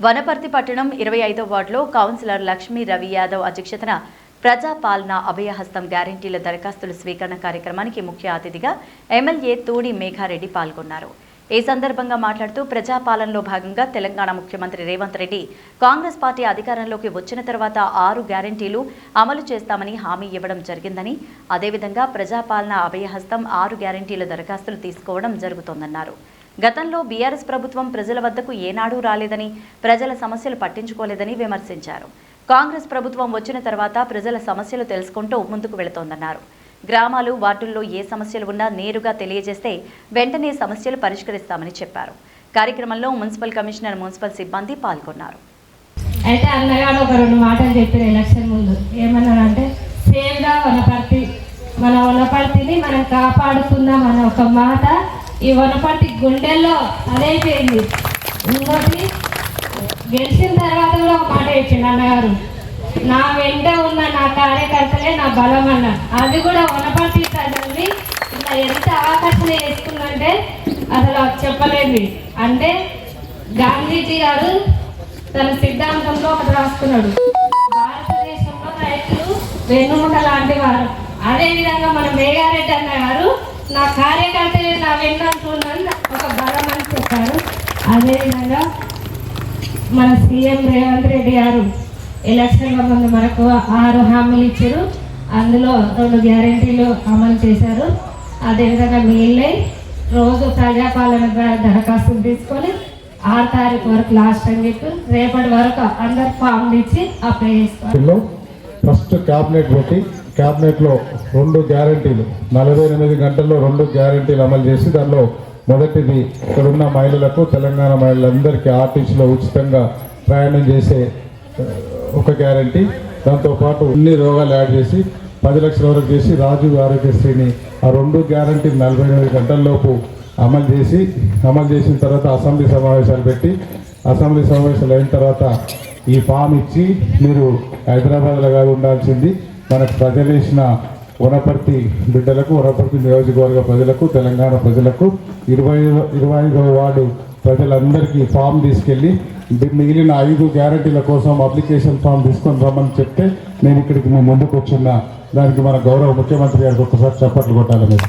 వనపర్తి పట్టణం 25వ వార్డులో కౌన్సిలర్ లక్ష్మీ రవి యాదవ్ అధ్యక్షతన ప్రజాపాలన అభయహస్తం గ్యారంటీల దరఖాస్తుల స్వీకరణ కార్యక్రమానికి ముఖ్య అతిథిగా ఎమ్మెల్యే తూడి మేఘారెడ్డి పాల్గొన్నారు. ఈ సందర్భంగా మాట్లాడుతూ ప్రజాపాలనలో భాగంగా తెలంగాణ ముఖ్యమంత్రి రేవంత్ రెడ్డి కాంగ్రెస్ పార్టీ అధికారంలోకి వచ్చిన తర్వాత 6 గ్యారంటీలు అమలు చేస్తామని హామీ ఇవ్వడం జరిగిందని, అదేవిధంగా ప్రజాపాలన అభయహస్తం 6 గ్యారంటీల దరఖాస్తులు తీసుకోవడం జరుగుతోందన్నారు. గతంలో బీఆర్ఎస్ ప్రభుత్వం ప్రజల వద్దకు ఏనాడూ రాలేదని, ప్రజల సమస్యలు పట్టించుకోలేదని విమర్శించారు. కాంగ్రెస్ ప్రభుత్వం వచ్చిన తర్వాత ప్రజల సమస్యలు తెలుసుకుంటూ ముందుకు వెళుతోందన్నారు. గ్రామాలు, వార్డుల్లో ఏ సమస్యలు ఉన్నా నేరుగా తెలియజేస్తే వెంటనే సమస్యలు పరిష్కరిస్తామని చెప్పారు. కార్యక్రమంలో మున్సిపల్ కమిషనర్, మున్సిపల్ సిబ్బంది పాల్గొన్నారు. అయితే అన్నగారు ఒక 2 మాటలు చెప్పిన ఎలక్షన్ ముందు ఏమన్నారంటే, సేవ్గా వనపర్తి, మన వనపర్తిని మనం కాపాడుకుందాం అన్న ఒక మాట ఈ వనపర్తి గుండెల్లో అదైపోయింది. ఇంకోటి గెలిచిన తర్వాత కూడా ఒక మాట ఇచ్చింది అన్నగారు, నా వెంట ఉన్న నా కార్యకర్తలే నా బలం అన్న. అది కూడా వనపర్తి ప్రజల్ని ఇలా ఎంత ఆకర్షణ చేసుకుందంటే అసలు చెప్పలేదు. అంటే గాంధీజీ గారు తన సిద్ధాంతంలో ఒకటి రాసుకున్నాడు, భారతదేశంలో రైతులు వెన్నుముక లాంటి వారు. అదేవిధంగా మన మేఘారెడ్డి అన్న గారు నా కార్యకర్తలే నా వెన్నంటున్నాను ఒక బలం అని చెప్పారు. అదేవిధంగా మన సీఎం రేవంత్ రెడ్డి గారు ఎలక్షన్ల ముందు మనకు 6 హామీలు ఇచ్చారు. అందులో 2 గ్యారెంటీలు అమలు చేశారు. అదేవిధంగా మిగిలిన రోజు ప్రజాపాలన దరఖాస్తులు తీసుకొని 6 తారీఖు వరకు లాస్ట్ అని చెప్పి రేపటి వరకు అందరు ఫామ్ ఇచ్చి అప్లై చేసుకోవాలి. ఫస్ట్ క్యాబినెట్ పెట్టి క్యాబినెట్లో 2 గ్యారెంటీలు 48 గంటల్లో 2 గ్యారెంటీలు అమలు చేసి, దానిలో మొదటిది ఇక్కడున్న మహిళలకు, తెలంగాణ మహిళలందరికీ ఆర్టీసీలో ఉచితంగా ప్రయాణం చేసే ఒక గ్యారెంటీ. దాంతోపాటు అన్ని రోగాలు యాడ్ చేసి 10 లక్షల వరకు చేసి రాజీవ్ ఆరోగ్యశ్రీని ఆ 2 గ్యారెంటీలు 48 గంటల్లోపు అమలు చేసిన తర్వాత అసెంబ్లీ సమావేశాలు పెట్టి, అసెంబ్లీ సమావేశాలు అయిన తర్వాత ఈ ఫామ్ ఇచ్చి, మీరు హైదరాబాద్లో కాదు ఉండాల్సింది మనకు ప్రజలు ఇచ్చిన వనపర్తి బిడ్డలకు, వనపర్తి నియోజకవర్గ ప్రజలకు, తెలంగాణ ప్రజలకు 25వ వార్డు ప్రజలందరికీ ఫామ్ తీసుకెళ్ళి మిగిలిన 5 గ్యారెంటీల కోసం అప్లికేషన్ ఫామ్ తీసుకొని రమ్మని చెప్తే నేను ఇక్కడికి ముందుకు వచ్చిన దానికి మన గౌరవ ముఖ్యమంత్రి గారికి ఒక్కసారి చప్పట్లు కొట్టాలి.